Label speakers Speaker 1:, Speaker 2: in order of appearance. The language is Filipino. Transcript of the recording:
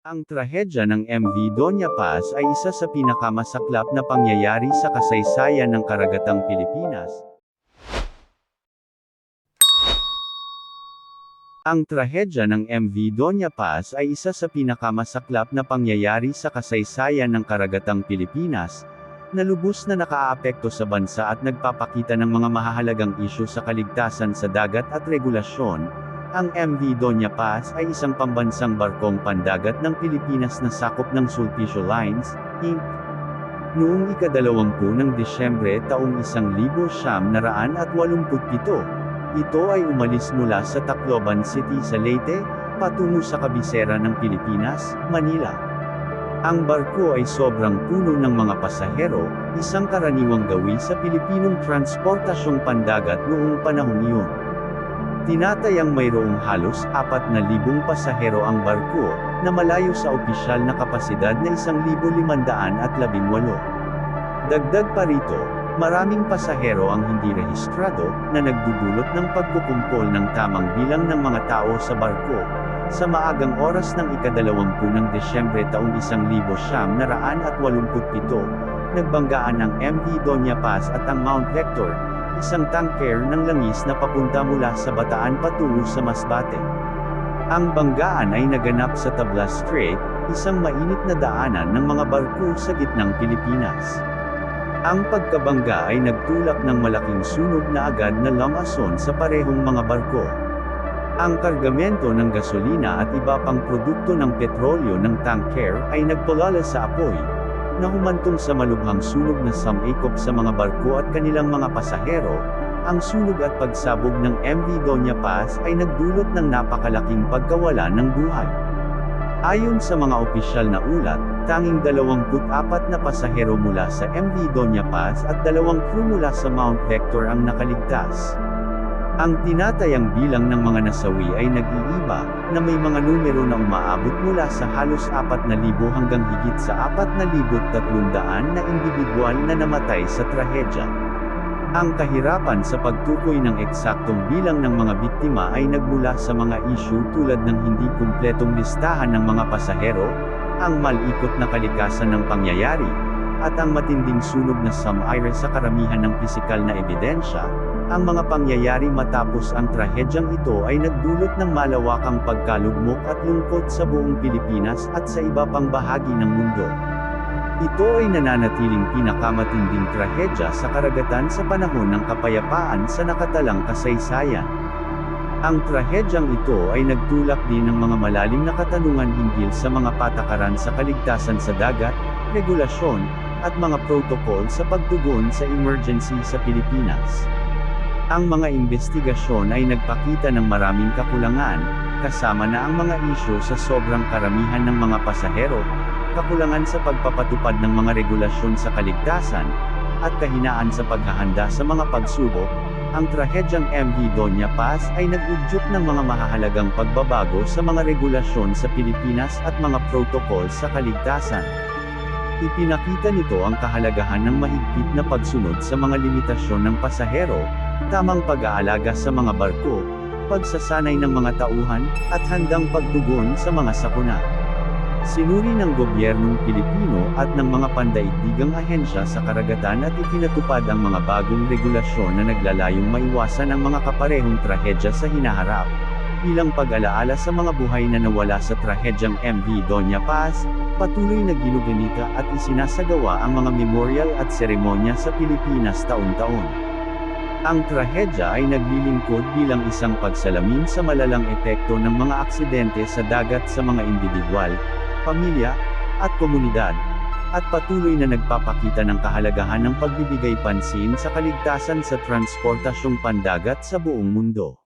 Speaker 1: Ang trahedya ng MV Doña Paz ay isa sa pinakamasaklap na pangyayari sa kasaysayan ng karagatang Pilipinas. Ang trahedya ng MV Doña Paz ay isa sa pinakamasaklap na pangyayari sa kasaysayan ng karagatang Pilipinas, na lubos na nakaaapekto sa bansa at nagpapakita ng mga mahahalagang isyu sa kaligtasan sa dagat at regulasyon. Ang MV Doña Paz ay isang pambansang barkong pandagat ng Pilipinas na sakop ng Sulpicio Lines, Inc. Noong ika-20 ng Disyembre taong 1987, ito ay umalis mula sa Tacloban City sa Leyte, patungo sa kabisera ng Pilipinas, Manila. Ang barko ay sobrang puno ng mga pasahero, isang karaniwang gawi sa Pilipinong transportasyong pandagat noong panahong iyon. Tinatayang mayroong halos 4,000 pasahero ang barko, na malayo sa opisyal na kapasidad na 1,518. Dagdag pa rito, maraming pasahero ang hindi rehistrado, na nagdudulot ng pagkukumpol ng tamang bilang ng mga tao sa barko. Sa maagang oras ng ika-20 ng Disyembre taong 1987, nagbanggaan ang MV Doña Paz at ang Mount Vector, isang tanker ng langis na papunta mula sa Bataan patungo sa Masbate. Ang banggaan ay naganap sa Tablas Strait, isang mainit na daanan ng mga barko sa gitnang Pilipinas. Ang pagkabangga ay nagtulak ng malaking sunog na agad na lumason sa parehong mga barko. Ang kargamento ng gasolina at iba pang produkto ng petrolyo ng tanker ay nagpalala sa apoy, na humantong sa malubhang sunog na sumikop sa mga barko at kanilang mga pasahero. Ang sunog at pagsabog ng MV Doña Paz ay nagdulot ng napakalaking pagkawala ng buhay. Ayon sa mga opisyal na ulat, tanging 24 na pasahero mula sa MV Doña Paz at 2 crew mula sa Mount Vector ang nakaligtas. Ang tinatayang bilang ng mga nasawi ay nag-iiba, na may mga numero na umaabot mula sa halos 4,000 hanggang higit sa 4,300 na individual na namatay sa trahedya. Ang kahirapan sa pagtukoy ng eksaktong bilang ng mga biktima ay nagmula sa mga isyu tulad ng hindi kumpletong listahan ng mga pasahero, ang malikot na kalikasan ng pangyayari, at ang matinding sunog na sumire sa karamihan ng pisikal na ebidensya. Ang mga pangyayari matapos ang trahedyang ito ay nagdulot ng malawakang pagkalugmok at lungkot sa buong Pilipinas at sa iba pang bahagi ng mundo. Ito ay nananatiling pinakamatinding trahedya sa karagatan sa panahon ng kapayapaan sa nakatalang kasaysayan. Ang trahedyang ito ay nagtulak din ng mga malalim na katanungan hinggil sa mga patakaran sa kaligtasan sa dagat, regulasyon, at mga protokol sa pagtugon sa emergency sa Pilipinas. Ang mga investigasyon ay nagpakita ng maraming kakulangan, kasama na ang mga isyu sa sobrang karamihan ng mga pasahero, kakulangan sa pagpapatupad ng mga regulasyon sa kaligtasan, at kahinaan sa paghahanda sa mga pagsubok. Ang trahedyang MV Doña Paz ay nag-udyok ng mga mahahalagang pagbabago sa mga regulasyon sa Pilipinas at mga protokol sa kaligtasan. Ipinakita nito ang kahalagahan ng mahigpit na pagsunod sa mga limitasyon ng pasahero, tamang pag-aalaga sa mga barko, pagsasanay ng mga tauhan, at handang pagtugon sa mga sakuna. Sinuri ng gobyernong Pilipino at ng mga pandaigdigang ahensya sa karagatan at ipinatupad ang mga bagong regulasyon na naglalayong maiwasan ang mga kaparehong trahedya sa hinaharap. Bilang pag-alaala sa mga buhay na nawala sa trahedyang MV Doña Paz, patuloy na ginugunita at isinasagawa ang mga memorial at seremonya sa Pilipinas taon-taon. Ang trahedya ay naglilingkod bilang isang pagsalamin sa malalang epekto ng mga aksidente sa dagat sa mga individual, pamilya, at komunidad, at patuloy na nagpapakita ng kahalagahan ng pagbibigay pansin sa kaligtasan sa transportasyong pandagat sa buong mundo.